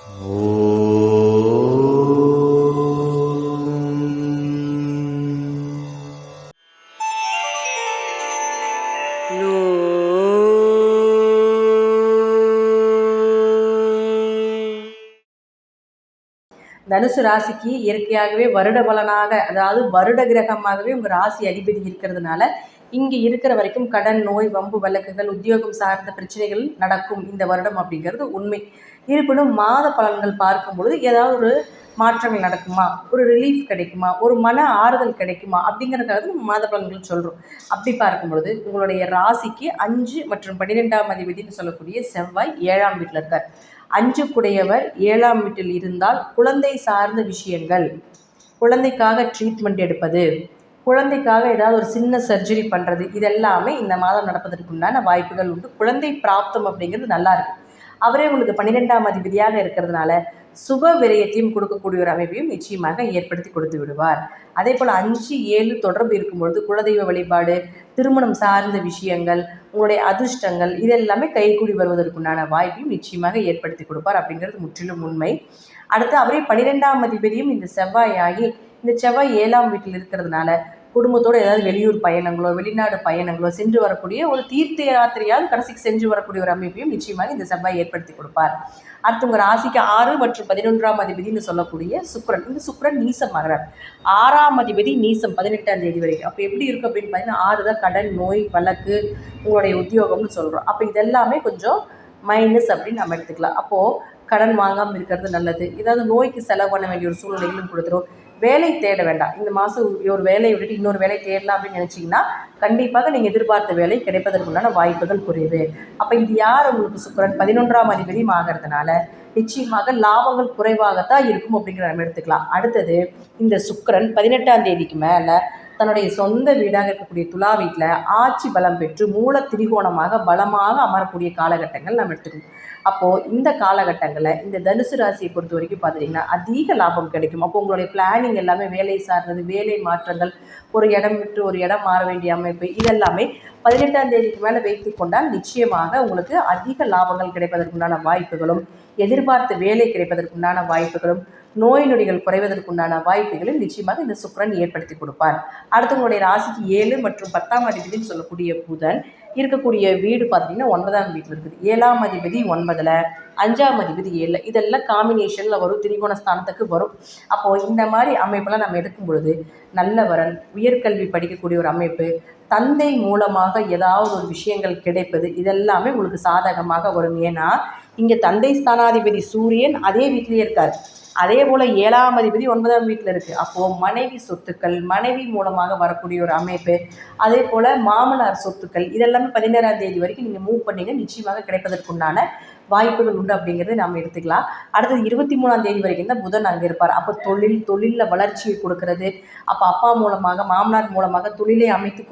தனுசு ராசிக்கு இயற்கையாகவே வருட பலனாக, அதாவது வருட கிரகமாகவே உங்கள் ராசி அதிபதி இருக்கிறதுனால இங்கே இருக்கிற வரைக்கும் கடன், நோய், வம்பு வழக்குகள், உத்தியோகம் சார்ந்த பிரச்சனைகள் நடக்கும் இந்த வருடம் அப்படிங்கிறது உண்மை. இருப்பினும் மாத பலன்கள் பார்க்கும் பொழுது ஏதாவது ஒரு மாற்றங்கள் நடக்குமா, ஒரு ரிலீஃப் கிடைக்குமா, ஒரு மன ஆறுதல் கிடைக்குமா அப்படிங்கிறதுக்காக மாத பலன்கள் சொல்கிறோம். அப்படி பார்க்கும் பொழுது உங்களுடைய ராசிக்கு 5 மற்றும் 12ஆம் அதிபதினு சொல்லக்கூடிய செவ்வாய் 7ஆம் வீட்டில் இருக்கார். 5 குடையவர் 7ஆம் வீட்டில் இருந்தால் குழந்தை சார்ந்த விஷயங்கள், குழந்தைக்காக ட்ரீட்மெண்ட் எடுப்பது, குழந்தைக்காக ஏதாவது ஒரு சின்ன சர்ஜரி பண்ணுறது, இதெல்லாமே இந்த மாதம் நடப்பதற்குண்டான வாய்ப்புகள் உண்டு. குழந்தை பிராப்தம் அப்படிங்கிறது நல்லா இருக்குது. அவரே உங்களுக்கு 12ஆம் அதிபதியாக இருக்கிறதுனால சுப விரயத்தையும் கொடுக்கக்கூடிய ஒரு அமைப்பையும் நிச்சயமாக ஏற்படுத்தி கொடுத்து விடுவார். அதே போல் 5, 7 தொடர்பு இருக்கும்பொழுது குலதெய்வ வழிபாடு, திருமணம் சார்ந்த விஷயங்கள், உங்களுடைய அதிர்ஷ்டங்கள் இதெல்லாமே கைகூடி வருவதற்குண்டான வாய்ப்பையும் நிச்சயமாக ஏற்படுத்தி கொடுப்பார் அப்படிங்கிறது முற்றிலும் உண்மை. அடுத்து அவரே 12ஆம் அதிபதியும் இந்த செவ்வாய் ஆகி, இந்த செவ்வாய் 7ஆம் வீட்டில் இருக்கிறதுனால குடும்பத்தோடு ஏதாவது வெளியூர் பயணங்களோ, வெளிநாடு பயணங்களோ சென்று வரக்கூடிய ஒரு தீர்த்த யாத்திரையாவது கடைசிக்கு சென்று வரக்கூடிய ஒரு அமைப்பையும் நிச்சயமாக இந்த செவ்வாய் ஏற்படுத்தி கொடுப்பார். அடுத்து உங்கள் ராசிக்கு 6 மற்றும் 11ஆம் அதிபதினு சொல்லக்கூடிய சுக்கிரன். இந்த சுக்கிரன் நீசமாகிறார். 6ஆம் அதிபதி நீசம் 18ஆம் தேதி வரைக்கும். அப்போ எப்படி இருக்குது அப்படின்னு பார்த்தீங்கன்னா 6 தான் கடன், நோய், வழக்கு, உங்களுடைய உத்தியோகம்னு சொல்கிறோம். அப்போ இதெல்லாமே கொஞ்சம் மைனஸ் அப்படின்னு நம்ம எடுத்துக்கலாம். அப்போது கடன் வாங்காமல் இருக்கிறது நல்லது. ஏதாவது நோய்க்கு செலவு பண்ண வேண்டிய ஒரு சூழ்நிலைகளும் கொடுத்துரும். வேலை தேட வேண்டாம். இந்த மாதம் ஒரு வேலையை விட்டுட்டு இன்னொரு வேலை தேடலாம் அப்படின்னு நினச்சிங்கன்னா கண்டிப்பாக நீங்கள் எதிர்பார்த்த வேலை கிடைப்பதற்குண்டான வாய்ப்புகள் குறைவு. அப்போ இது யார் உங்களுக்கு சுக்கிரன் 11ஆம் அதிபதியும் ஆகிறதுனால நிச்சயமாக லாபங்கள் குறைவாகத்தான் இருக்கும் அப்படிங்கிற நம்ம எடுத்துக்கலாம். அடுத்தது இந்த சுக்கிரன் 18ஆம் தேதிக்கு மேலே தன்னுடைய சொந்த வீடாக இருக்கக்கூடிய துலா வீட்டில் ஆட்சி பலம் பெற்று மூல திரிகோணமாக பலமாக அமரக்கூடிய காலகட்டங்கள் நம்ம எடுத்துக்கணும். அப்போது இந்த காலகட்டங்களில் இந்த தனுசு ராசியை பொறுத்த வரைக்கும் பார்த்துட்டிங்கன்னா அதிக லாபம் கிடைக்கும். அப்போ உங்களுடைய பிளானிங் எல்லாமே வேலை சார்ந்தது, வேலை மாற்றங்கள், ஒரு இடம் விட்டு ஒரு இடம் மாற வேண்டிய அமைப்பு, இதெல்லாமே 18ஆம் தேதிக்கு மேலே வைத்து கொண்டால் நிச்சயமாக உங்களுக்கு அதிக லாபங்கள் கிடைப்பதற்குண்டான வாய்ப்புகளும், எதிர்பார்த்த வேலை கிடைப்பதற்குண்டான வாய்ப்புகளும், நோய் நொடிகள் குறைவதற்குண்டான வாய்ப்புகளும் நிச்சயமாக இந்த சுக்கிரன் ஏற்படுத்தி கொடுப்பார். அடுத்து உங்களுடைய ராசிக்கு 7 மற்றும் 10ஆம் அதிபதினு சொல்லக்கூடிய புதன் இருக்கக்கூடிய வீடு பார்த்தீங்கன்னா 9ஆம் வீட்டில் இருக்குது. 7ஆம் அதிபதி 9ல், 5ஆம் அதிபதி 7. இதெல்லாம் காம்பினேஷனில் வரும், திரிகோண ஸ்தானத்துக்கு வரும். அப்போது இந்த மாதிரி அமைப்பெல்லாம் நம்ம எடுக்கும் பொழுது நல்ல வரன், உயர்கல்வி படிக்கக்கூடிய ஒரு அமைப்பு, தந்தை மூலமாக ஏதாவது ஒரு விஷயங்கள் கிடைப்பது, இதெல்லாமே உங்களுக்கு சாதகமாக வரும். ஏன்னா இங்கே தந்தை ஸ்தானாதிபதி சூரியன் அதே வீட்டிலேயே இருக்கார். அதே போல் 7ஆம் அதிபதி 9ஆம் வீட்டில் இருக்குது. அப்போது மனைவி சொத்துக்கள், மனைவி மூலமாக வரக்கூடிய ஒரு அமைப்பு, அதே போல் மாமனார் சொத்துக்கள், இதெல்லாமே 16ஆம் தேதி வரைக்கும் நீங்கள் மூவ் பண்ணிங்க நிச்சயமாக கிடைப்பதற்குண்டான வாய்ப்புகள் உண்டு அப்படிங்கிறத நம்ம எடுத்துக்கலாம். அடுத்தது 23ஆம் தேதி வரைக்கும் தான் புதன் அங்கே இருப்பார். அப்போ தொழிலில் வளர்ச்சியை கொடுக்கறது, அப்போ அப்பா மூலமாக, மாமனார் மூலமாக தொழிலை அமைத்து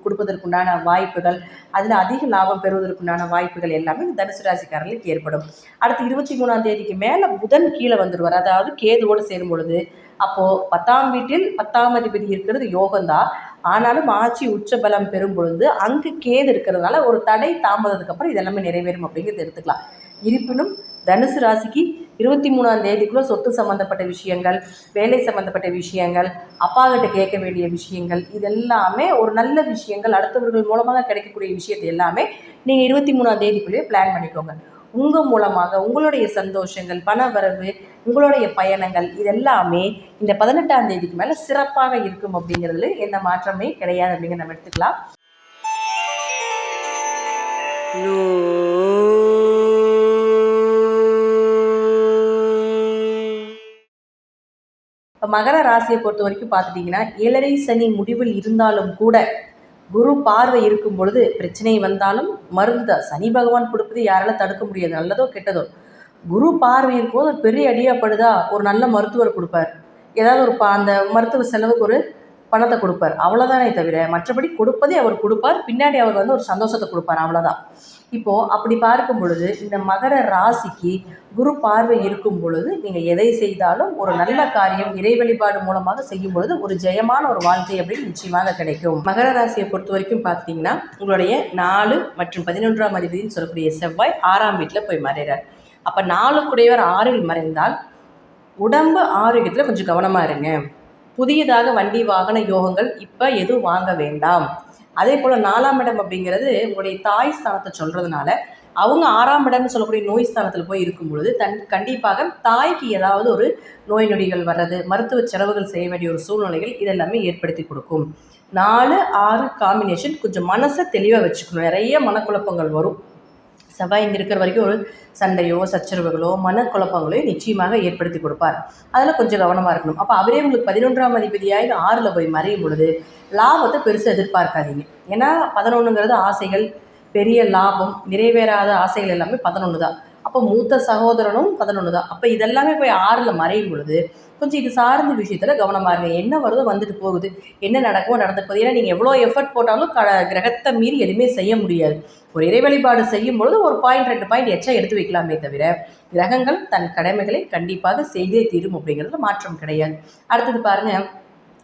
கொடுப்பதற்குண்டான வாய்ப்புகள், அதில் அதிக லாபம் பெறுவதற்குண்டான வாய்ப்புகள் எல்லாமே இந்த தனுசு ராசிக்காரர்களுக்கு ஏற்படும். அடுத்து 23ஆம் தேதிக்கு மேலே புதன் கீழே வந்துடுவார். அதாவது கேதுவோடு சேரும் பொழுது அப்போது 10ஆம் வீட்டில் 10ஆம் அதிபதி இருக்கிறது யோகம்தான். ஆனாலும் ஆட்சி உச்ச பலம் பெறும் பொழுது அங்கு கேது இருக்கிறதுனால ஒரு தடை தாமதத்துக்கு அப்புறம் இதெல்லாமே நிறைவேறும் அப்படிங்கிறது எடுத்துக்கலாம். இருப்பினும் தனுசு ராசிக்கு 23ஆம் தேதிக்குள்ளே சொத்து சம்மந்தப்பட்ட விஷயங்கள், வேலை சம்மந்தப்பட்ட விஷயங்கள், அப்பா கிட்ட கேட்க வேண்டிய விஷயங்கள், இதெல்லாமே ஒரு நல்ல விஷயங்கள், அடுத்தவர்கள் மூலமாக கிடைக்கக்கூடிய விஷயத்தை எல்லாமே நீங்கள் 23ஆம் தேதிக்குள்ளேயே பிளான் பண்ணிக்கோங்க. உங்கள் மூலமாக உங்களுடைய சந்தோஷங்கள், பண வரவு, உங்களுடைய பயணங்கள் இதெல்லாமே இந்த 18ஆம் தேதிக்கு மேலே சிறப்பாக இருக்கும் அப்படிங்கிறதுல எந்த மாற்றமே கிடையாது அப்படிங்கிற நம்ம எடுத்துக்கலாம். இப்போ மகர ராசியை பொறுத்த வரைக்கும் பார்த்துட்டிங்கன்னா 7.5 சனி முடிவில் இருந்தாலும் கூட குரு பார்வை இருக்கும் பொழுது பிரச்சனை வந்தாலும் மருந்து சனி பகவான் கொடுப்பது யாராலும் தடுக்க முடியாது, நல்லதோ கெட்டதோ. குரு பார்வை இருக்கும்போது ஒரு பெரிய அடியாப்படுதா ஒரு நல்ல மருத்துவர் கொடுப்பார், ஏதாவது ஒரு அந்த மருத்துவ செலவுக்கு ஒரு பணத்தை கொடுப்பார், அவ்வளோதானே தவிர மற்றபடி கொடுப்பதே அவர் கொடுப்பார், பின்னாடி அவர் வந்து ஒரு சந்தோஷத்தை கொடுப்பார், அவ்வளோதான். இப்போது அப்படி பார்க்கும் பொழுது இந்த மகர ராசிக்கு குரு பார்வை இருக்கும் பொழுது நீங்கள் எதை செய்தாலும் ஒரு நல்ல காரியம் இறை வழிபாடு மூலமாக செய்யும் பொழுது ஒரு ஜெயமான ஒரு வாழ்க்கை அப்படின்னு நிச்சயமாக கிடைக்கும். மகர ராசியை பொறுத்த வரைக்கும் பார்த்தீங்கன்னா உங்களுடைய 4 மற்றும் 11ஆம் அதிபதினு சொல்லக்கூடிய செவ்வாய் 6ஆம் வீட்டில் போய் மறைகிறார். அப்போ 4 6ல் மறைந்தால் உடம்பு ஆரோக்கியத்தில் கொஞ்சம் கவனமாக இருங்க. புதியதாக வண்டி வாகன யோகங்கள் இப்போ எதுவும் வாங்க வேண்டாம். அதே போல் 4ஆம் இடம் அப்படிங்கிறது உங்களுடைய தாய் ஸ்தானத்தை சொல்கிறதுனால அவங்க 6ஆம் இடம்னு சொல்லக்கூடிய நோய் ஸ்தானத்தில் போய் இருக்கும் பொழுது கண்டிப்பாக தாய்க்கு ஏதாவது ஒரு நோய் நொடிகள் வர்றது, மருத்துவ செலவுகள் செய்ய வேண்டிய ஒரு சூழ்நிலைகள் இதெல்லாமே ஏற்படுத்தி கொடுக்கும். 4, 6 காம்பினேஷன் கொஞ்சம் மனசை தெளிவாக வச்சுக்கணும். நிறைய மனக்குழப்பங்கள் வரும். செவ்வாய் இங்கே இருக்கிற வரைக்கும் ஒரு சண்டையோ சச்சரவுகளோ மனக்குழப்பங்களோ நிச்சயமாக ஏற்படுத்தி கொடுப்பார். அதில் கொஞ்சம் கவனமாக இருக்கணும். அப்போ அவரே உங்களுக்கு 11ஆம் அதிபதியாகி 6ல் போய் மறையும் பொழுது லாபத்தை பெருசாக எதிர்பார்க்காதீங்க. ஏன்னா 11ங்கிறது ஆசைகள், பெரிய லாபம், நிறைவேறாத ஆசைகள் எல்லாமே 11 தான். அப்போ மூத்த சகோதரனும் 11 தான். அப்போ இதெல்லாமே போய் 6ல் மறையும் பொழுது கொஞ்சம் இது சார்ந்த விஷயத்தில் கவனமாக இருங்க. என்ன வருதோ வந்துட்டு போகுது, என்ன நடக்குமோ நடந்து போகுது. ஏன்னா நீங்கள் எவ்வளோ எஃபர்ட் போட்டாலும் கிரகத்தை மீறி எதுவுமே செய்ய முடியாது. ஒரு இறை வழிபாடு செய்யும் பொழுது ஒரு பாயிண்ட் 2 பாயிண்ட் எச்சா எடுத்து வைக்கலாமே தவிர கிரகங்கள் தன் கடமைகளை கண்டிப்பாக செய்தே தீரும் அப்படிங்கிறதுல மாற்றம் கிடையாது. அடுத்தது பாருங்கள்,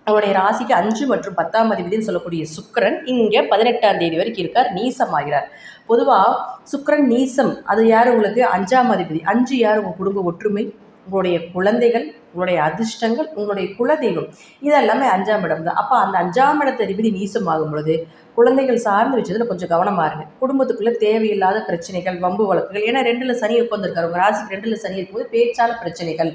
அவருடைய ராசிக்கு 5 மற்றும் 10ஆம் அதிபதினு சொல்லக்கூடிய சுக்கிரன் இங்கே 18ஆம் தேதி வரைக்கும் இருக்கார், நீசமாகிறார். பொதுவாக சுக்கிரன் நீசம், அது யார் உங்களுக்கு 5ஆம் அதிபதி. 5 யார் உங்கள் குடும்ப ஒற்றுமை, உங்களுடைய குழந்தைகள், உங்களுடைய அதிர்ஷ்டங்கள், உங்களுடைய குலதெய்வம், இதெல்லாமே 5ஆம் இடம் தான். அப்போ அந்த 5ஆம் இடத்த அதிபதி நீசமாகும் பொழுது குழந்தைகள் சார்ந்த விஷயத்தில் கொஞ்சம் கவனமாக இருங்க. குடும்பத்துக்குள்ளே தேவையில்லாத பிரச்சனைகள், வம்பு வழக்குகள், ஏன்னா 2ல் சனி உட்காந்துருக்காரு. உங்கள் ராசிக்கு 2ல் சனி இருக்கும்போது பேச்சான பிரச்சனைகள்,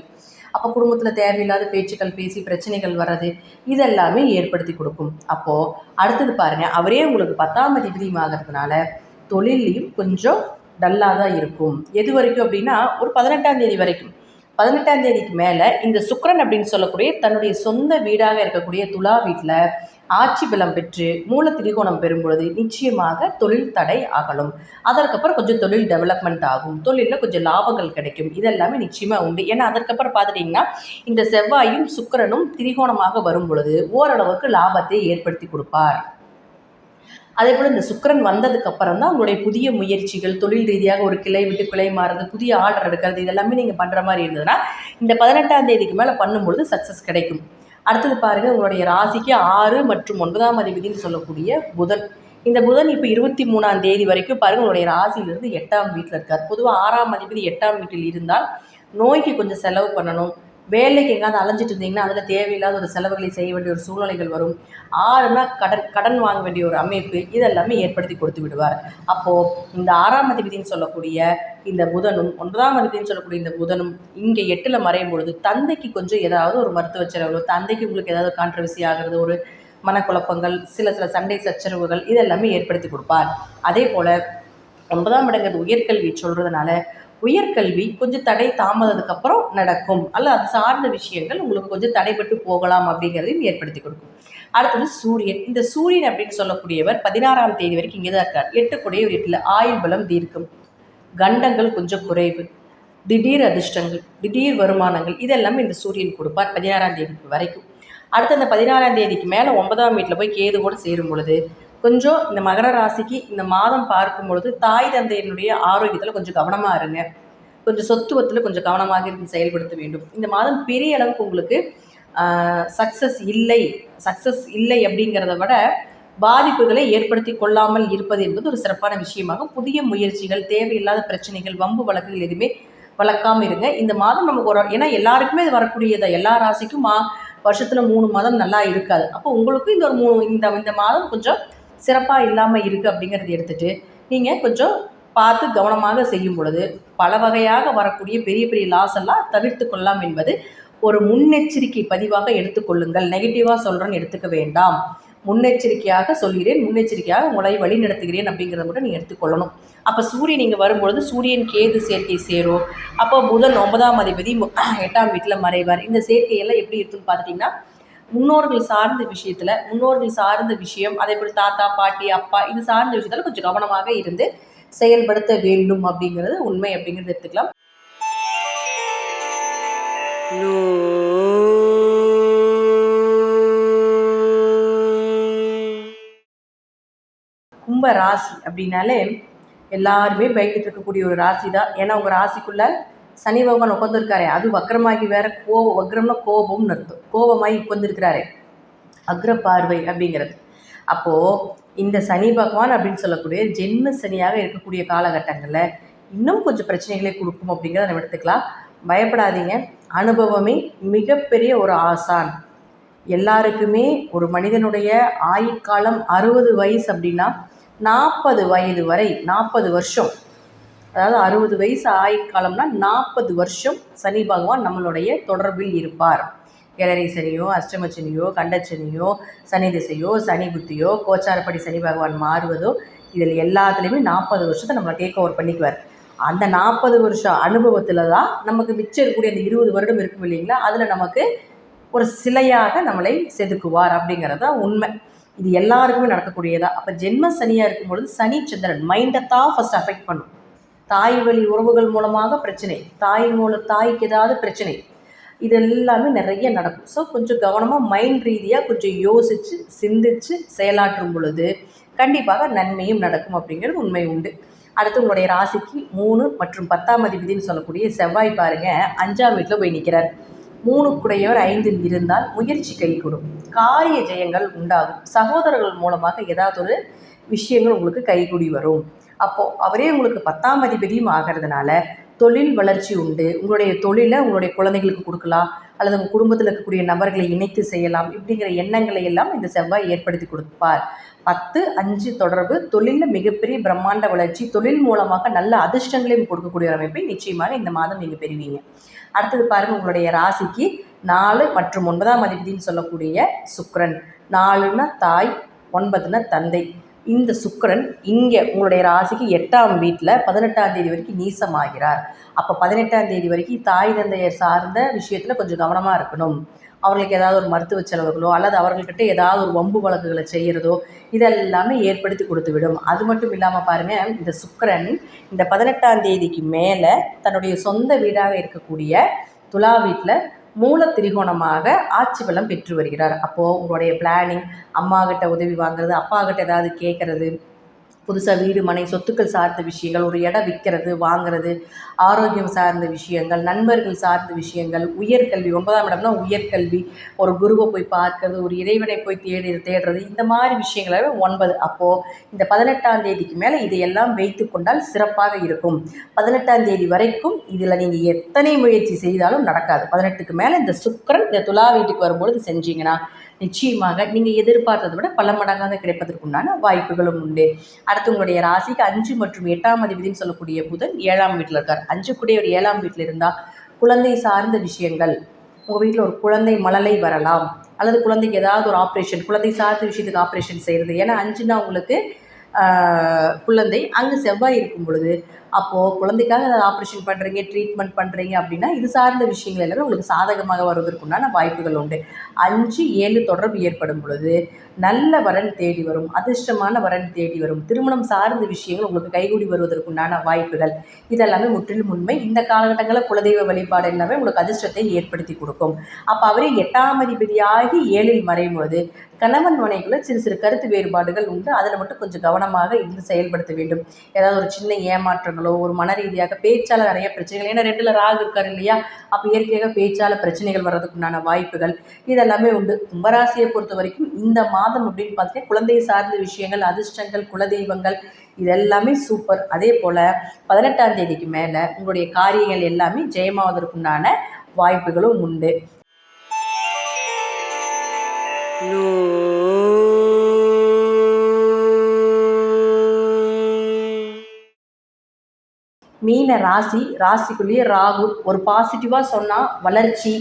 அப்போ குடும்பத்தில் தேவையில்லாத பேச்சுக்கள் பேசி பிரச்சனைகள் வர்றது இதெல்லாமே ஏற்படுத்தி கொடுக்கும். அப்போது அடுத்தது பாருங்கள், அவரே உங்களுக்கு 10ஆம் அதிபதியாகிறதுனால தொழிலையும் கொஞ்சம் டல்லாக தான் இருக்கும். எது வரைக்கும் அப்படின்னா ஒரு 18ஆம் தேதி வரைக்கும். 18ஆம் தேதிக்கு மேலே இந்த சுக்கிரன் அப்படின்னு சொல்லக்கூடிய தன்னுடைய சொந்த வீடாக இருக்கக்கூடிய துலா வீட்டில் ஆட்சி பலம் பெற்று மூல திரிகோணம் பெறும் பொழுது நிச்சயமாக தொழில் தடை அகலும். அதற்கப்புறம் கொஞ்சம் தொழில் டெவலப்மெண்ட் ஆகும், தொழிலில் கொஞ்சம் லாபங்கள் கிடைக்கும். இதெல்லாமே நிச்சயமாக உண்டு. ஏன்னா அதற்கப்புறம் பார்த்துட்டிங்கன்னா இந்த செவ்வாயும் சுக்கிரனும் திரிகோணமாக வரும் பொழுது ஓரளவுக்கு லாபத்தை ஏற்படுத்தி கொடுப்பார். அதே போல் இந்த சுக்கிரன் வந்ததுக்கு அப்புறம் தான் உங்களுடைய புதிய முயற்சிகள், தொழில் ரீதியாக ஒரு கிளை விட்டு கிளை மாறுறது, புதிய ஆர்டர் எடுக்கிறது, இதெல்லாமே நீங்கள் பண்ணுற மாதிரி இருந்ததுன்னா இந்த 18ஆம் தேதிக்கு மேலே பண்ணும்பொழுது சக்ஸஸ் கிடைக்கும். அடுத்தது பாருங்கள், உங்களுடைய ராசிக்கு 6 மற்றும் 9ஆம் அதிபதினு சொல்லக்கூடிய புதன். இந்த புதன் இப்போ 23ஆம் தேதி வரைக்கும் பாருங்கள் உங்களுடைய ராசியிலிருந்து 8ஆம் வீட்டில் இருக்கார். பொதுவாக 6ஆம் அதிபதி 8ஆம் வீட்டில் இருந்தால் நோய்க்கு கொஞ்சம் செலவு பண்ணணும், வேலைக்கு எங்காவது அலைஞ்சிட்டு இருந்தீங்கன்னா அதில் தேவையில்லாத ஒரு செலவுகளை செய்ய வேண்டிய ஒரு சூழ்நிலைகள் வரும். 6னா கடன் வாங்க வேண்டிய ஒரு அமைப்பு, இதெல்லாமே ஏற்படுத்தி கொடுத்து விடுவார். அப்போது இந்த 6ஆம் அதிபதினு சொல்லக்கூடிய இந்த புதனும் 9ஆம் அதிபதினு சொல்லக்கூடிய இந்த புதனும் இங்கே 8ல் மறையும் பொழுது தந்தைக்கு கொஞ்சம் ஏதாவது ஒரு மருத்துவ செலவு, தந்தைக்கு உங்களுக்கு ஏதாவது கான்ட்ரவர்சி ஆகிறது, ஒரு மனக்குழப்பங்கள், சில சண்டை சச்சரவுகள் இதெல்லாமே ஏற்படுத்தி கொடுப்பார். அதே போல் 9ஆம் இடங்கிறது உயர்கல்வி சொல்கிறதுனால உயர்கல்வி கொஞ்சம் தடை தாமதத்துக்கு அப்புறம் நடக்கும், அல்ல அது சார்ந்த விஷயங்கள் உங்களுக்கு கொஞ்சம் தடைபட்டு போகலாம் அப்படிங்கிறதையும் ஏற்படுத்தி கொடுக்கும். அடுத்தது சூரியன். இந்த சூரியன் அப்படின்னு சொல்லக்கூடியவர் 16ஆம் தேதி வரைக்கும் இங்கே தான் இருக்கார். 8 கூடிய ஒரு 8ல் ஆயுள் பலம் தீர்க்கும், கண்டங்கள் கொஞ்சம் குறைவு, திடீர் அதிர்ஷ்டங்கள், திடீர் வருமானங்கள் இதெல்லாமே இந்த சூரியன் கொடுப்பார் 16ஆம் தேதிக்கு வரைக்கும். அடுத்து அந்த 16ஆம் தேதிக்கு மேலே 9ஆம் வீட்டில் போய் கேது கூட சேரும் பொழுது கொஞ்சம் இந்த மகர ராசிக்கு இந்த மாதம் பார்க்கும் பொழுது தாய் தந்தையினுடைய ஆரோக்கியத்தில் கொஞ்சம் கவனமாக இருங்க. கொஞ்சம் சொத்துவத்தில் கொஞ்சம் கவனமாக இருந்து செயல்படுத்த வேண்டும். இந்த மாதம் பெரிய அளவுக்கு உங்களுக்கு சக்ஸஸ் இல்லை அப்படிங்கிறத விட பாதிப்புகளை ஏற்படுத்தி கொள்ளாமல் இருப்பது என்பது ஒரு சிறப்பான விஷயமாகும். புதிய முயற்சிகள், தேவையில்லாத பிரச்சனைகள், வம்பு வழக்குகள் எதுவுமே வளர்க்காமல் இருங்க. இந்த மாதம் நமக்கு ஏன்னா எல்லாருக்குமே இது வரக்கூடியதை, எல்லா ராசிக்கும் வருஷத்தில் 3 மாதம் நல்லா இருக்காது. அப்போ உங்களுக்கும் இந்த ஒரு இந்த மாதம் கொஞ்சம் சிறப்பாக இல்லாமல் இருக்குது அப்படிங்கிறது எடுத்துகிட்டு நீங்கள் கொஞ்சம் பார்த்து கவனமாக செய்யும் பொழுது பல வகையாக வரக்கூடிய பெரிய பெரிய லாஸ் எல்லாம் தவிர்த்து கொள்ளலாம் என்பது ஒரு முன்னெச்சரிக்கை பதிவாக எடுத்துக்கொள்ளுங்கள். நெகட்டிவாக சொல்கிறேன்னு எடுத்துக்க வேண்டாம், முன்னெச்சரிக்கையாக சொல்கிறேன், முன்னெச்சரிக்கையாக உங்களை வழி நடத்துகிறேன் அப்படிங்கிறத மட்டும் நீங்கள் எடுத்துக்கொள்ளணும். அப்போ சூரியன் நீங்கள் வரும்பொழுது சூரியன் கேது சேர்க்கை சேரும். அப்போ புதன் 9ஆம் அதிபதி 8ஆம் வீட்டில் மறைவார். இந்த சேர்க்கையெல்லாம் எப்படி இருக்குன்னு பார்த்துட்டிங்கன்னா முன்னோர்கள் சார்ந்த விஷயம், அதே போல் தாத்தா பாட்டி அப்பா இது சார்ந்த விஷயத்தில் கொஞ்சம் கவனமாக இருந்து செயல்படுத்த வேண்டும் அப்படிங்கிறது உண்மை அப்படிங்கிறது எடுத்துக்கலாம். கும்ப ராசி அப்படின்னாலே எல்லாருமே பயந்துட்டு இருக்கக்கூடிய ஒரு ராசி தான். ஏன்னா உங்கள் ராசிக்குள்ள சனி பகவான் உட்காந்துருக்காரு, அது வக்ரமாகி வேற வக்ரம்னா கோபம்னு அர்த்தம், கோபமாகி உட்காந்துருக்கிறாரு, அக்ர பார்வை அப்படிங்கிறது. அப்போது இந்த சனி பகவான் அப்படின்னு சொல்லக்கூடிய ஜென்ம சனியாக இருக்கக்கூடிய காலகட்டங்களில் இன்னும் கொஞ்சம் பிரச்சனைகளை கொடுக்கும் அப்படிங்கிறத நம்ம எடுத்துக்கலாம். பயப்படாதீங்க. அனுபவமே மிகப்பெரிய ஒரு ஆசான். எல்லாருக்குமே ஒரு மனிதனுடைய ஆயுட்காலம் 60 வயசு அப்படின்னா 40 வயது வரை 40 வருஷம், அதாவது 60 வயசு ஆயுட்காலம்னா 40 வருஷம் சனி பகவான் நம்மளுடைய தொடர்பில் இருப்பார். ஏழரை சனியோ, அஷ்டம சனியோ, கண்டச்சனியோ, சனி திசையோ, சனி புத்தியோ, கோச்சாரப்படி சனி பகவான் மாறுவதோ, இதில் எல்லாத்துலேயுமே 40 வருஷத்தை நம்மளை டேக் ஓவர் பண்ணிக்குவார். அந்த 40 வருஷம் அனுபவத்தில் தான் நமக்கு மிச்சம் இருக்கக்கூடிய அந்த 20 வருடம் இருக்கும் இல்லைங்களா, அதில் நமக்கு ஒரு சிலையாக நம்மளை செதுக்குவார் அப்படிங்கிறது தான் உண்மை. இது எல்லாருக்குமே நடக்கக்கூடியதா. அப்போ ஜென்ம சனியாக இருக்கும்பொழுது சனி சந்திரன் மைண்டை தான் ஃபஸ்ட் அஃபெக்ட் பண்ணும். தாய் வழி உறவுகள் மூலமாக பிரச்சனை, தாய்க்கு ஏதாவது பிரச்சனை, இது எல்லாமே நிறைய நடக்கும். ஸோ கொஞ்சம் கவனமாக மைண்ட் ரீதியாக கொஞ்சம் யோசித்து சிந்தித்து செயலாற்றும் பொழுது கண்டிப்பாக நன்மையும் நடக்கும் அப்படிங்கிறது உண்மை உண்டு. அடுத்து உங்களுடைய ராசிக்கு 3 மற்றும் 10ஆம் அதிபதினு சொல்லக்கூடிய செவ்வாய் பாருங்கள் 5ஆம் வீட்டில் போய் நிற்கிறார். 3 5 இருந்தால் முயற்சி கைகூடும், காரிய ஜெயங்கள் உண்டாகும், சகோதரர்கள் மூலமாக ஏதாவது ஒரு விஷயங்கள் உங்களுக்கு கைகூடி வரும். அப்போது அவரே உங்களுக்கு 10ஆம் அதிபதியும் ஆகிறதுனால தொழில் வளர்ச்சி உண்டு. உங்களுடைய தொழிலை உங்களுடைய குழந்தைகளுக்கு கொடுக்கலாம், அல்லது உங்கள் குடும்பத்தில் இருக்கக்கூடிய நபர்களை இணைத்து செய்யலாம். இப்படிங்கிற எண்ணங்களை எல்லாம் இந்த செவ்வாய் ஏற்படுத்தி கொடுப்பார். 10-5 தொடர்பு தொழிலில் மிகப்பெரிய பிரம்மாண்ட வளர்ச்சி, தொழில் மூலமாக நல்ல அதிர்ஷ்டங்களையும் கொடுக்கக்கூடிய அமைப்பை நிச்சயமாக இந்த மாதம் நீங்கள் பெறுவீங்க. அடுத்தது பாருங்கள், உங்களுடைய ராசிக்கு 4 மற்றும் 9ஆம் அதிபதினு சொல்லக்கூடிய சுக்கிரன். 4ன்னா தாய், 9ன்னா தந்தை. இந்த சுக்கிரன் இங்கே உங்களுடைய ராசிக்கு 8ஆம் வீட்டில் 18ஆம் தேதி வரைக்கும் நீசமாகிறார். அப்போ 18ஆம் தேதி வரைக்கும் தாய் தந்தையர் சார்ந்த விஷயத்தில் கொஞ்சம் கவனமாக இருக்கணும். அவர்களுக்கு ஏதாவது ஒரு மருத்துவ செலவுகளோ அல்லது அவர்கள்கிட்ட ஏதாவது ஒரு வம்பு வழக்குகளை செய்கிறதோ இதெல்லாமே ஏற்படுத்தி கொடுத்து விடும். அது மட்டும் இல்லாமல் பாருங்கள், இந்த சுக்கிரன் இந்த 18ஆம் தேதிக்கு மேலே தன்னுடைய சொந்த வீடாக இருக்கக்கூடிய துலா வீட்டில் மூல திரிகோணமாக ஆட்சி பலம் பெற்று வருகிறார். அப்போது உங்களுடைய பிளானிங், அம்மா கிட்ட உதவி வாங்குறது, அப்பா கிட்ட ஏதாவது கேட்குறது, புதுசாக வீடு மனை சொத்துக்கள் சார்ந்த விஷயங்கள், ஒரு இடம் விற்கிறது வாங்கிறது, ஆரோக்கியம் சார்ந்த விஷயங்கள், நண்பர்கள் சார்ந்த விஷயங்கள், உயர்கல்வி, 9ஆம் இடம்னா உயர்கல்வி, ஒரு குருவை போய் பார்க்கறது, ஒரு இறைவனை போய் தேடுறது, இந்த மாதிரி விஷயங்களை 9. அப்போது இந்த 18ஆம் தேதிக்கு மேலே இதையெல்லாம் வைத்து கொண்டால் சிறப்பாக இருக்கும். 18ஆம் தேதி வரைக்கும் இதில் நீங்கள் எத்தனை முயற்சி செய்தாலும் நடக்காது. 18க்கு மேலே இந்த சுக்கிரன் இந்த துலா வீட்டுக்கு வரும்பொழுது செஞ்சீங்கன்னா நிச்சயமாக நீங்கள் எதிர்பார்த்ததை விட பல மடங்காக கிடைப்பதற்குண்டான வாய்ப்புகளும் உண்டு. அடுத்து உங்களுடைய ராசிக்கு 5 மற்றும் 8ஆம் அதிபதினு சொல்லக்கூடிய புதன் 7ஆம் வீட்டில் இருக்கார். 5 கூடிய ஒரு 7ஆம் வீட்டில் இருந்தால் குழந்தை சார்ந்த விஷயங்கள், உங்கள் வீட்டில் ஒரு குழந்தை மழலை வரலாம், அல்லது குழந்தைக்கு ஏதாவது ஒரு ஆப்ரேஷன், குழந்தை சார்ந்த விஷயத்துக்கு ஆப்ரேஷன் செய்கிறது. ஏன்னா 5னா உங்களுக்கு குழந்தை, அங்கே செவ்வாய் இருக்கும் பொழுது அப்போது குழந்தைக்காக ஏதாவது ஆப்ரேஷன் பண்ணுறீங்க, ட்ரீட்மெண்ட் பண்ணுறீங்க அப்படின்னா இது சார்ந்த விஷயங்கள் எல்லாமே உங்களுக்கு சாதகமாக வருவதற்குண்டான வாய்ப்புகள் உண்டு. 5-7 தொடர்பு ஏற்படும் பொழுது நல்ல வரன் தேடி வரும், அதிர்ஷ்டமான வரன் தேடி வரும், திருமணம் சார்ந்த விஷயங்கள் உங்களுக்கு கைகூடி வருவதற்குண்டான வாய்ப்புகள் இதெல்லாமே முற்றிலும் உண்மை. இந்த காலகட்டங்களில் குலதெய்வ வழிபாடு எல்லாமே உங்களுக்கு அதிர்ஷ்டத்தை ஏற்படுத்தி கொடுக்கும். அப்போ அவரே 8ஆம் அதிபதியாகி 7இல் மறையும் பொழுது கணவன் மனைவிக்குள்ள சிறு சிறு கருத்து வேறுபாடுகள் உண்டு. அதில் மட்டும் கொஞ்சம் கவனமாக இருந்து செயல்படுத்த வேண்டும். ஏதாவது ஒரு சின்ன ஏமாற்றங்களோ, ஒரு மன ரீதியாக பேச்சால் நிறைய பிரச்சனைகள், ஏன்னா 2ல் ராகு இருக்கார் இல்லையா, அப்போ இயற்கையாக பேச்சால் பிரச்சனைகள் வர்றதுக்குண்டான வாய்ப்புகள் இதெல்லாமே உண்டு. கும்பராசியை பொறுத்த வரைக்கும் இந்த மாதம் அப்படின்னு பார்த்தீங்கன்னா குழந்தை சார்ந்த விஷயங்கள், அதிர்ஷ்டங்கள், குலதெய்வங்கள் இதெல்லாமே சூப்பர். அதே போல் 18ஆம் தேதிக்கு மேலே உங்களுடைய காரியங்கள் எல்லாமே ஜெயமாவதற்குண்டான வாய்ப்புகளும் உண்டு. மீன ராசிக்குள்ளேயே ராகு. ஒரு பாசிட்டிவாக சொன்னால் வளர்ச்சி,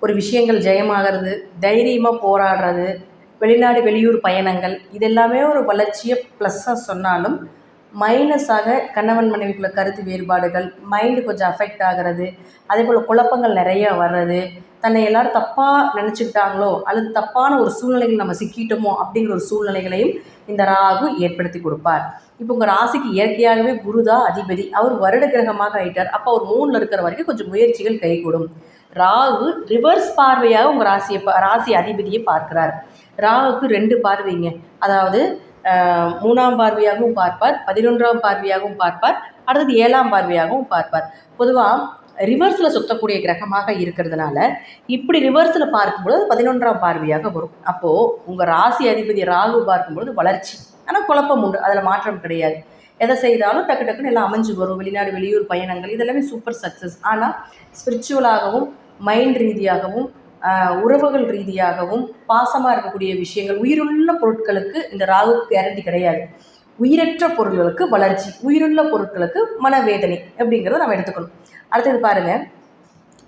ஒரு விஷயங்கள் ஜெயமாகிறது, தைரியமாக போராடுறது, வெளிநாடு வெளியூர் பயணங்கள், இதெல்லாமே ஒரு வளர்ச்சியை ப்ளஸ்ஸாக சொன்னாலும் மைனஸாக கணவன் மனைவிக்குள்ள கருத்து வேறுபாடுகள், மைண்டு கொஞ்சம் அஃபெக்ட் ஆகிறது, அதே போல் குழப்பங்கள் நிறைய வர்றது, தன்னை எல்லோரும் தப்பாக நினச்சிக்கிட்டாங்களோ அல்லது தப்பான ஒரு சூழ்நிலைகள் நம்ம சிக்கிட்டோமோ அப்படிங்கிற ஒரு சூழ்நிலைகளையும் இந்த ராகு ஏற்படுத்தி கொடுப்பார். இப்போ உங்கள் ராசிக்கு இயற்கையாகவே குரு தான் அதிபதி, அவர் வருட கிரகமாக ஆகிட்டார். அப்போ அவர் 3ல் இருக்கிற வரைக்கும் கொஞ்சம் முயற்சிகள் கைகூடும். ராகு ரிவர்ஸ் பார்வையாக உங்கள் ராசி அதிபதியை பார்க்கிறார். ராகுக்கு 2 பார்வைங்க, அதாவது 3ஆம் பார்வையாகவும் பார்ப்பார், 11ஆம் பார்வையாகவும் பார்ப்பார், அடுத்தது 7ஆம் பார்வையாகவும் பார்ப்பார். பொதுவாக ரிவர்ஸில் சுற்றக்கூடிய கிரகமாக இருக்கிறதுனால இப்படி ரிவர்ஸில் பார்க்கும்பொழுது 11ஆம் பார்வையாக வரும். அப்போது உங்கள் ராசி அதிபதி ராகு பார்க்கும்பொழுது வளர்ச்சி, ஆனால் குழப்பம் உண்டு, அதில் மாற்றம் கிடையாது. எதை செய்தாலும் டக்கு டக்குன்னு எல்லாம் அமைஞ்சு வரும். வெளிநாடு வெளியூர் பயணங்கள் இதெல்லாமே சூப்பர் சக்ஸஸ். ஆனால் ஸ்பிரிச்சுவலாகவும் மைண்ட் ரீதியாகவும் உறவுகள் ரீதியாகவும் பாசமாக இருக்கக்கூடிய விஷயங்கள், உயிருள்ள பொருட்களுக்கு இந்த ராகுக்கு கேரண்டி கிடையாது. உயிரற்ற பொருள்களுக்கு வளர்ச்சி, உயிருள்ள பொருட்களுக்கு மனவேதனை அப்படிங்கிறத நம்ம எடுத்துக்கணும். அடுத்தது பாருங்கள்,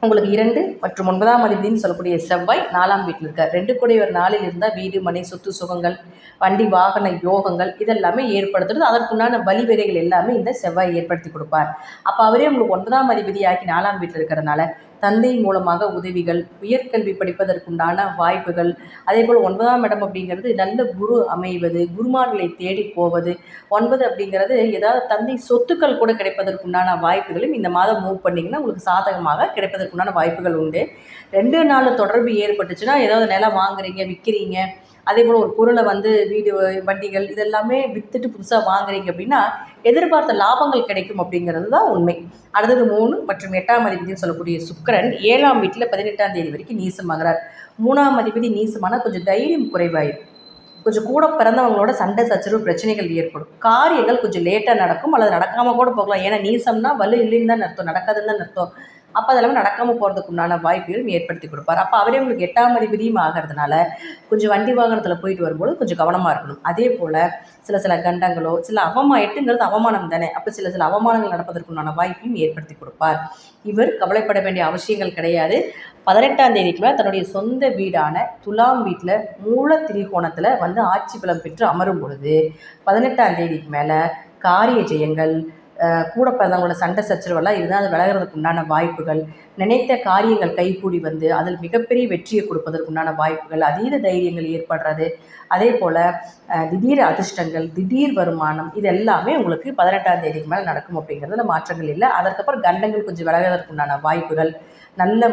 உங்களுக்கு 2 மற்றும் 9ஆம் அதிபதினு சொல்லக்கூடிய செவ்வாய் 4ஆம் வீட்டில் இருக்கார். 2 கூடியவர் 4ல் இருந்தால் வீடு மனை சொத்து சுகங்கள் வண்டி வாகன யோகங்கள் இதெல்லாமே ஏற்படுத்துறது. அதற்குண்டான வழிவகைகள் எல்லாமே இந்த செவ்வாய் ஏற்படுத்தி கொடுப்பார். அப்போ அவரே உங்களுக்கு 9ஆம் அதிபதியாக்கி 4ஆம் வீட்டில் இருக்கிறதுனால தந்தை மூலமாக உதவிகள், உயர்கல்வி படிப்பதற்குண்டான வாய்ப்புகள், அதே போல் 9ஆம் இடம் அப்படிங்கிறது நல்ல குரு அமைவது, குருமார்களை தேடி போவது. 9 அப்படிங்கிறது ஏதாவது தந்தை சொத்துக்கள் கூட கிடைப்பதற்குண்டான வாய்ப்புகளும் இந்த மாதம் மூவ் பண்ணிங்கன்னா உங்களுக்கு சாதகமாக கிடைப்பதற்குண்டான வாய்ப்புகள் உண்டு. 2-4 தொடர்பு ஏற்பட்டுச்சுன்னா ஏதாவது நிலம் வாங்குறீங்க, விற்கிறீங்க, அதே போல் ஒரு பொருளை வீடு வண்டிகள் இதெல்லாமே விற்றுட்டு புதுசாக வாங்குறீங்க அப்படின்னா எதிர்பார்த்த லாபங்கள் கிடைக்கும் அப்படிங்கிறது தான் உண்மை. அடுத்தது 3 மற்றும் 8ஆம் அதிபதினு சொல்லக்கூடிய சுக்கிரன் 7ஆம் வீட்டில் 18ஆம் தேதி வரைக்கும் நீசமாகிறார். 3ஆம் அதிபதி நீசமானால் கொஞ்சம் தைரியம் குறைவாயிடும். கொஞ்சம் கூட பிறந்தவங்களோட சண்டை சச்சரவு பிரச்சனைகள் ஏற்படும். காரியங்கள் கொஞ்சம் லேட்டாக நடக்கும் அல்லது நடக்காமல் கூட போகலாம். ஏன்னா நீசம்னா வலு இல்லைன்னு தான் அர்த்தம், நடக்காதுன்னு தான் அர்த்தம். அப்போ அதெல்லாமே நடக்காமல் போகிறதுக்கு உண்டான வாய்ப்புகளும் ஏற்படுத்தி கொடுப்பார். அப்போ அவரே உங்களுக்கு 8ஆம் அதிபதியும் ஆகிறதுனால கொஞ்சம் வண்டி வாகனத்தில் போயிட்டு வரும்போது கொஞ்சம் கவனமாக இருக்கணும். அதே போல் சில கண்டங்களோ சில 8ங்கிறது அவமானம் தானே, அப்போ சில அவமானங்கள் நடப்பதற்குண்டான வாய்ப்பையும் ஏற்படுத்தி கொடுப்பார். இவர் கவலைப்பட வேண்டிய அவசியங்கள் கிடையாது. 18ஆம் தேதிக்கு மேலே தன்னுடைய சொந்த வீடான துலாம் வீட்டில் மூல திரிகோணத்தில் ஆட்சி பலம் பெற்று அமரும் பொழுது 18ஆம் தேதிக்கு மேலே காரிய ஜெயங்கள், கூட பிறந்தவங்களோட சண்டை சச்சரவெல்லாம் இருந்தால் அது விலகிறதுக்கு உண்டான வாய்ப்புகள், நினைத்த காரியங்கள் கைகூடி அதில் மிகப்பெரிய வெற்றியை கொடுப்பதற்குண்டான வாய்ப்புகள், அதீத தைரியங்கள் ஏற்படுறது, அதே போல் திடீர் அதிர்ஷ்டங்கள், திடீர் வருமானம் இது எல்லாமே உங்களுக்கு 18ஆம் தேதிக்கு மேலே நடக்கும் அப்படிங்கிறதுல மாற்றங்கள் இல்லை. அதற்கப்புறம் கண்டங்கள் கொஞ்சம் விலகிறதுக்குண்டான வாய்ப்புகள், நல்ல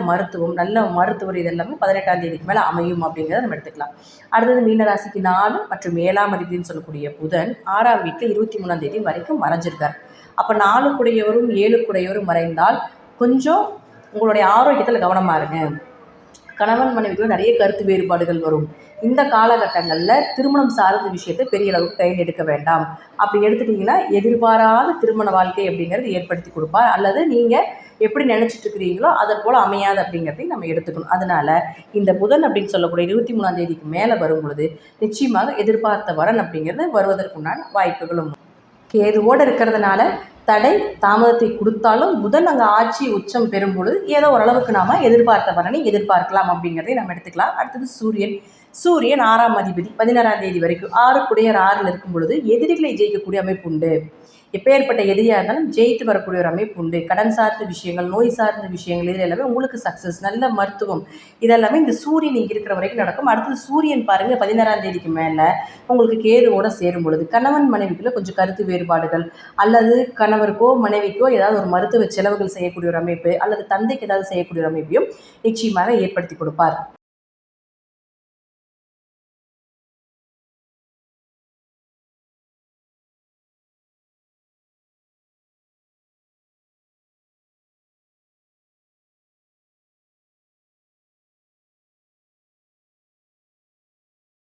மருத்துவர் இதெல்லாமே 18ஆம் தேதிக்கு மேலே அமையும் அப்படிங்கிறத நம்ம எடுத்துக்கலாம். அடுத்தது மீனராசிக்கு 4 மற்றும் 7ஆம் அதிபதினு சொல்லக்கூடிய புதன் 6ஆம் வீட்டில் 23ஆம் தேதி வரைக்கும் மறைஞ்சிருக்கார். அப்போ 4 கூடையவரும் 7 கூடையவரும் மறைந்தால் கொஞ்சம் உங்களுடைய ஆரோக்கியத்தில் கவனமாக இருங்க. கணவன் மனைவிக்கு நிறைய கருத்து வேறுபாடுகள் வரும். இந்த காலகட்டங்களில் திருமணம் சார்ந்த விஷயத்தை பெரிய அளவுக்கு கையில் எடுக்க வேண்டாம். அப்படி எடுத்துட்டிங்கன்னா எதிர்பாராத திருமண வாழ்க்கை அப்படிங்கிறது ஏற்படுத்தி கொடுப்பார். அல்லது நீங்கள் எப்படி நினச்சிட்டு இருக்கிறீங்களோ அதை போல் அமையாது அப்படிங்கிறதையும் நம்ம எடுத்துக்கணும். அதனால் இந்த புதன் அப்படின்னு சொல்லக்கூடிய 23ஆம் தேதிக்கு மேலே வரும் பொழுது நிச்சயமாக எதிர்பார்த்த வரன் அப்படிங்கிறது வருவதற்குண்டான வாய்ப்புகளும். கேதுவோடு இருக்கிறதுனால தடை தாமதத்தை கொடுத்தாலும் புதன் அங்கே ஆட்சி உச்சம் பெறும் பொழுது ஏதோ ஓரளவுக்கு நாம் எதிர்பார்த்த வரனை எதிர்பார்க்கலாம் அப்படிங்கிறதை நம்ம எடுத்துக்கலாம். அடுத்தது சூரியன் 6ஆம் அதிபதி 16ஆம் தேதி வரைக்கும் 6 கூடையர் 6ல் இருக்கும் பொழுது எதிரிகளை ஜெயிக்கக்கூடிய அமைப்பு உண்டு. எப்பேற்பட்ட எதிரியாக இருந்தாலும் ஜெயித்து வரக்கூடிய ஒரு அமைப்பு உண்டு. கடன் சார்ந்த விஷயங்கள், நோய் சார்ந்த விஷயங்கள் இதில் எல்லாமே உங்களுக்கு சக்ஸஸ், நல்ல மருத்துவம் இதெல்லாமே இந்த சூரியன் இங்கே இருக்கிற வரைக்கும் நடக்கும். அடுத்தது சூரியன் பாருங்கள் 16ஆம் தேதிக்கு மேலே உங்களுக்கு கேதுவோடு சேரும் பொழுது கணவன் மனைவிக்குள்ள கொஞ்சம் கருத்து வேறுபாடுகள், அல்லது கணவருக்கோ மனைவிக்கோ ஏதாவது ஒரு மருத்துவ செலவுகள் செய்யக்கூடிய ஒரு அமைப்பு, அல்லது தந்தைக்கு ஏதாவது செய்யக்கூடிய ஒரு அமைப்பையும் நிச்சயமாக ஏற்படுத்தி கொடுப்பார்.